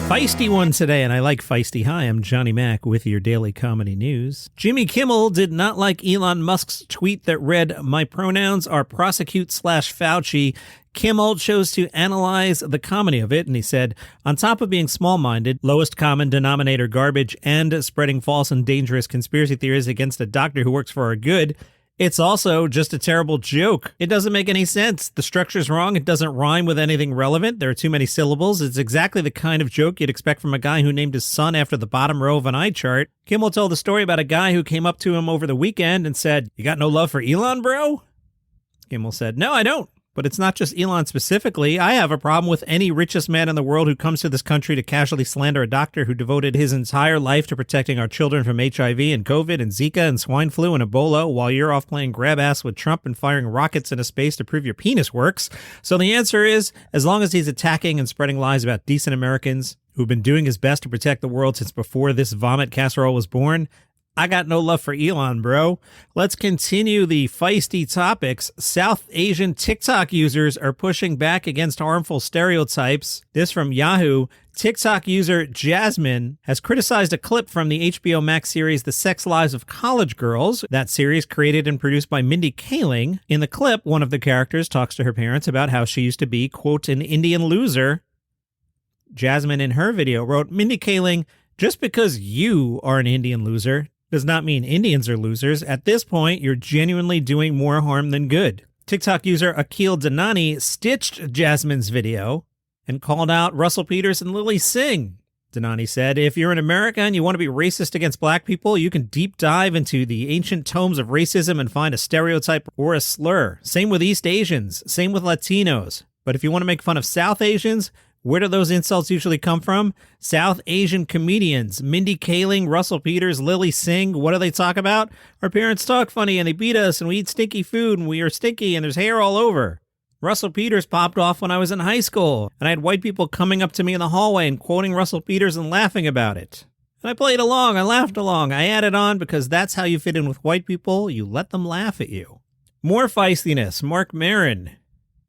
Feisty one today, and I like feisty. Hi, I'm Johnny Mac with your daily comedy news. Jimmy Kimmel did not like Elon Musk's tweet that read, "My pronouns are prosecute/Fauci." Kimmel chose to analyze the comedy of it, and he said, on top of being small-minded, lowest common denominator garbage, and spreading false and dangerous conspiracy theories against a doctor who works for our good, it's also just a terrible joke. It doesn't make any sense. The structure's wrong. It doesn't rhyme with anything relevant. There are too many syllables. It's exactly the kind of joke you'd expect from a guy who named his son after the bottom row of an eye chart. Kimmel told the story about a guy who came up to him over the weekend and said, "You got no love for Elon, bro?" Kimmel said, "No, I don't. But it's not just Elon specifically. I have a problem with any richest man in the world who comes to this country to casually slander a doctor who devoted his entire life to protecting our children from HIV and COVID and Zika and swine flu and Ebola while you're off playing grab ass with Trump and firing rockets into space to prove your penis works." So the answer is, as long as he's attacking and spreading lies about decent Americans who've been doing his best to protect the world since before this vomit casserole was born, I got no love for Elon, bro. Let's continue the feisty topics. South Asian TikTok users are pushing back against harmful stereotypes. This from Yahoo. TikTok user Jasmine has criticized a clip from the HBO Max series The Sex Lives of College Girls. That series created and produced by Mindy Kaling. In the clip, one of the characters talks to her parents about how she used to be, quote, an Indian loser. Jasmine in her video wrote, "Mindy Kaling, just because you are an Indian loser does not mean Indians are losers. At this point, you're genuinely doing more harm than good." TikTok user Akil Danani stitched Jasmine's video and called out Russell Peters and Lily Singh. Danani said, "If you're in America and you want to be racist against black people, you can deep dive into the ancient tomes of racism and find a stereotype or a slur. Same with East Asians, same with Latinos. But if you want to make fun of South Asians, where do those insults usually come from? South Asian comedians, Mindy Kaling, Russell Peters, Lily Singh. What do they talk about? Our parents talk funny and they beat us and we eat stinky food and we are stinky and there's hair all over. Russell Peters popped off when I was in high school and I had white people coming up to me in the hallway and quoting Russell Peters and laughing about it. And I played along, I laughed along, I added on because that's how you fit in with white people. You let them laugh at you." More feistiness. Marc Maron.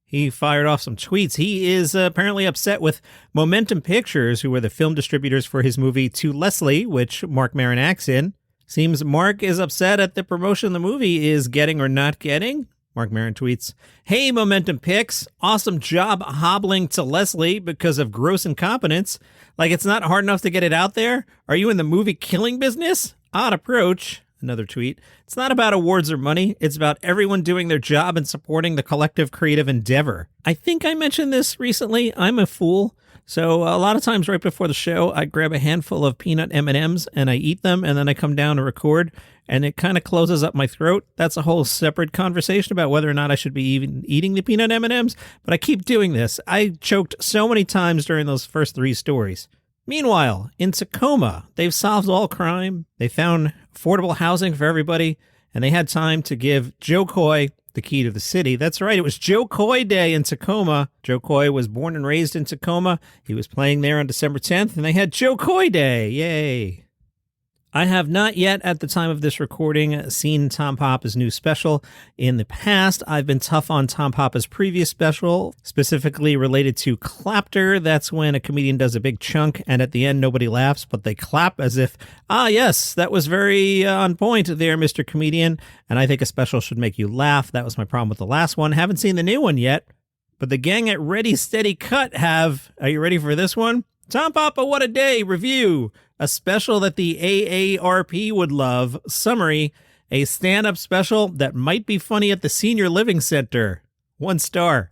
He fired off some tweets. He is apparently upset with Momentum Pictures, who were the film distributors for his movie To Leslie, which Marc Maron acts in. Seems Mark is upset at the promotion the movie is getting or not getting. Marc Maron tweets, "Hey, Momentum Pics, awesome job hobbling To Leslie because of gross incompetence. Like it's not hard enough to get it out there? Are you in the movie killing business? Odd approach." Another tweet, "It's not about awards or money. It's about everyone doing their job and supporting the collective creative endeavor." I think I mentioned this recently. I'm a fool. So a lot of times right before the show, I grab a handful of peanut M&Ms and I eat them and then I come down to record and it kind of closes up my throat. That's a whole separate conversation about whether or not I should be even eating the peanut M&Ms, but I keep doing this. I choked so many times during those first 3 stories. Meanwhile, in Tacoma, they've solved all crime. They found affordable housing for everybody, and they had time to give Jo Koy the key to the city. That's right, it was Jo Koy Day in Tacoma. Jo Koy was born and raised in Tacoma. He was playing there on December 10th, and they had Jo Koy Day. Yay. I have not yet, at the time of this recording, seen Tom Papa's new special. In the past, I've been tough on Tom Papa's previous special, specifically related to clapter. That's when a comedian does a big chunk, and at the end, nobody laughs, but they clap as if, yes, that was very on point there, Mr. Comedian. And I think a special should make you laugh. That was my problem with the last one. Haven't seen the new one yet, but the gang at Ready Steady Cut have. Are you ready for this one? Tom Papa, What a Day review. A special that the AARP would love. Summary, a stand-up special that might be funny at the Senior Living Center. 1 star.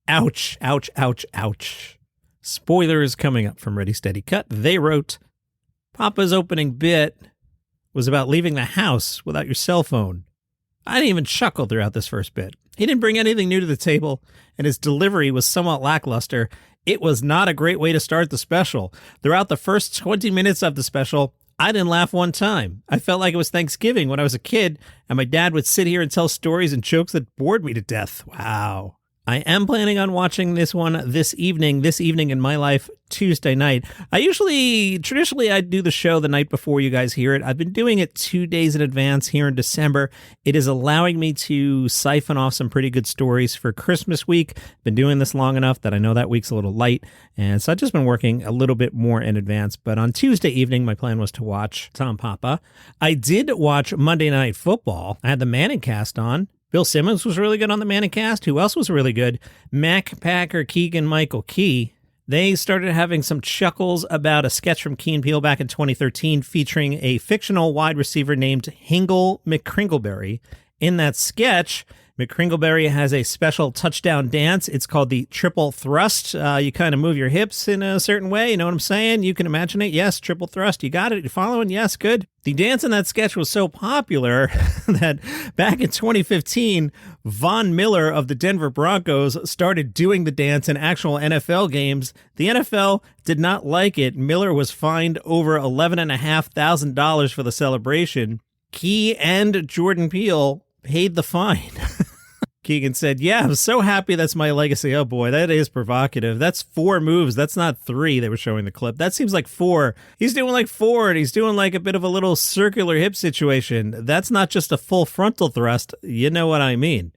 Ouch, ouch, ouch, ouch. Spoilers coming up from Ready Steady Cut. They wrote, Papa's opening bit was about leaving the house without your cell phone. I didn't even chuckle throughout this first bit. He didn't bring anything new to the table, and his delivery was somewhat lackluster. It was not a great way to start the special. Throughout the first 20 minutes of the special, I didn't laugh one time. I felt like it was Thanksgiving when I was a kid, and my dad would sit here and tell stories and jokes that bored me to death. Wow. I am planning on watching this one this evening in my life, Tuesday night. Traditionally, I do the show the night before you guys hear it. I've been doing it 2 days in advance here in December. It is allowing me to siphon off some pretty good stories for Christmas week. Been doing this long enough that I know that week's a little light, and so I've just been working a little bit more in advance. But on Tuesday evening, my plan was to watch Tom Papa. I did watch Monday Night Football. I had the Manningcast on. Bill Simmons was really good on the Manningcast. Who else was really good? Mac Packer, Keegan-Michael Key. They started having some chuckles about a sketch from Key and Peele back in 2013 featuring a fictional wide receiver named Hingle McCringleberry. In that sketch, McCringleberry has a special touchdown dance. It's called the triple thrust. You kind of move your hips in a certain way. You know what I'm saying? You can imagine it. Yes, triple thrust. You got it. You're following? Yes, good. The dance in that sketch was so popular that back in 2015, Von Miller of the Denver Broncos started doing the dance in actual NFL games. The NFL did not like it. Miller was fined over $11,500 for the celebration. Key and Jordan Peele paid the fine. Keegan said, "Yeah, I'm so happy that's my legacy." Oh boy, that is provocative. That's 4 moves. That's not 3. They were showing the clip. That seems like 4. He's doing like 4, and he's doing like a bit of a little circular hip situation. That's not just a full frontal thrust. You know what I mean.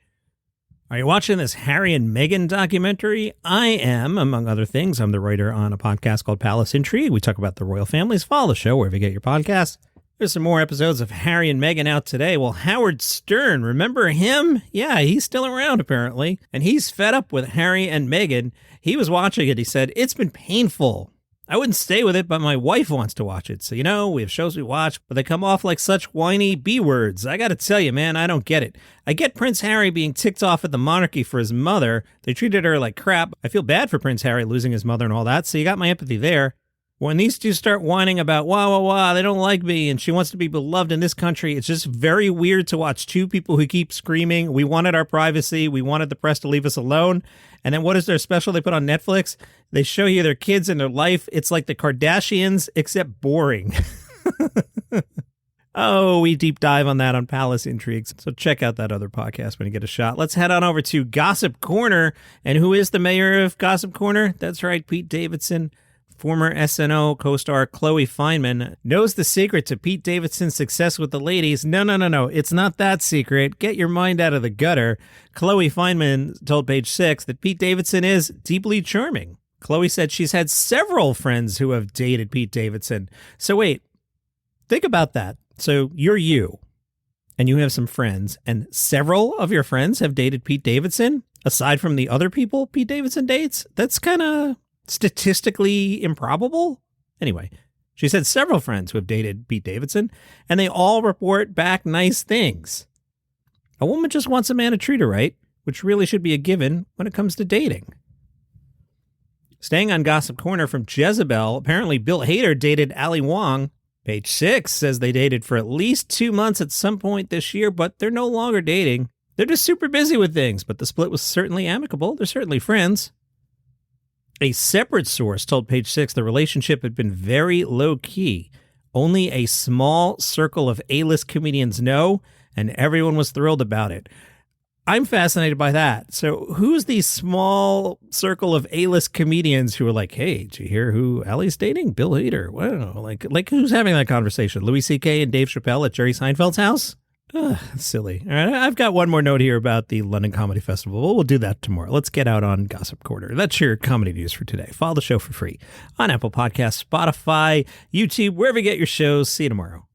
Are you watching this Harry and Meghan documentary? I am, among other things. I'm the writer on a podcast called Palace Intrigue. We talk about the royal families. Follow the show wherever you get your podcasts. There's some more episodes of Harry and Meghan out today. Well, Howard Stern, remember him? Yeah, he's still around apparently. And he's fed up with Harry and Meghan. He was watching it. He said, "It's been painful. I wouldn't stay with it, but my wife wants to watch it. So, we have shows we watch, but they come off like such whiny B words. I got to tell you, man, I don't get it. I get Prince Harry being ticked off at the monarchy for his mother. They treated her like crap. I feel bad for Prince Harry losing his mother and all that. So you got my empathy there. When these two start whining about, they don't like me, and she wants to be beloved in this country, it's just very weird to watch two people who keep screaming, we wanted our privacy, we wanted the press to leave us alone. And then what is their special they put on Netflix? They show you their kids and their life. It's like the Kardashians, except boring." Oh, we deep dive on that on Palace Intrigues. So check out that other podcast when you get a shot. Let's head on over to Gossip Corner. And who is the mayor of Gossip Corner? That's right, Pete Davidson. Former SNL co-star Chloe Fineman knows the secret to Pete Davidson's success with the ladies. No. It's not that secret. Get your mind out of the gutter. Chloe Fineman told Page 6 that Pete Davidson is deeply charming. Chloe said she's had several friends who have dated Pete Davidson. So wait, think about that. So you're you, and you have some friends, and several of your friends have dated Pete Davidson, aside from the other people Pete Davidson dates? That's kind of statistically improbable. Anyway, she said several friends who have dated Pete Davidson, and they all report back nice things. A woman just wants a man to treat her right, which really should be a given when it comes to dating. Staying on Gossip Corner from Jezebel, apparently Bill Hader dated Ali Wong. Page 6 says they dated for at least 2 months at some point this year, but they're no longer dating. They're just super busy with things, but the split was certainly amicable. They're certainly friends. A separate source told Page 6 the relationship had been very low-key. Only a small circle of A-list comedians know, and everyone was thrilled about it. I'm fascinated by that. So who's the small circle of A-list comedians who are like, hey, did you hear who Allie's dating? Bill Hader. Wow. Like who's having that conversation? Louis C.K. and Dave Chappelle at Jerry Seinfeld's house? Silly. All right, I've got one more note here about the London Comedy Festival. We'll do that tomorrow. Let's get out on Gossip Corner. That's your comedy news for today. Follow the show for free on Apple Podcasts, Spotify, YouTube, wherever you get your shows. See you tomorrow.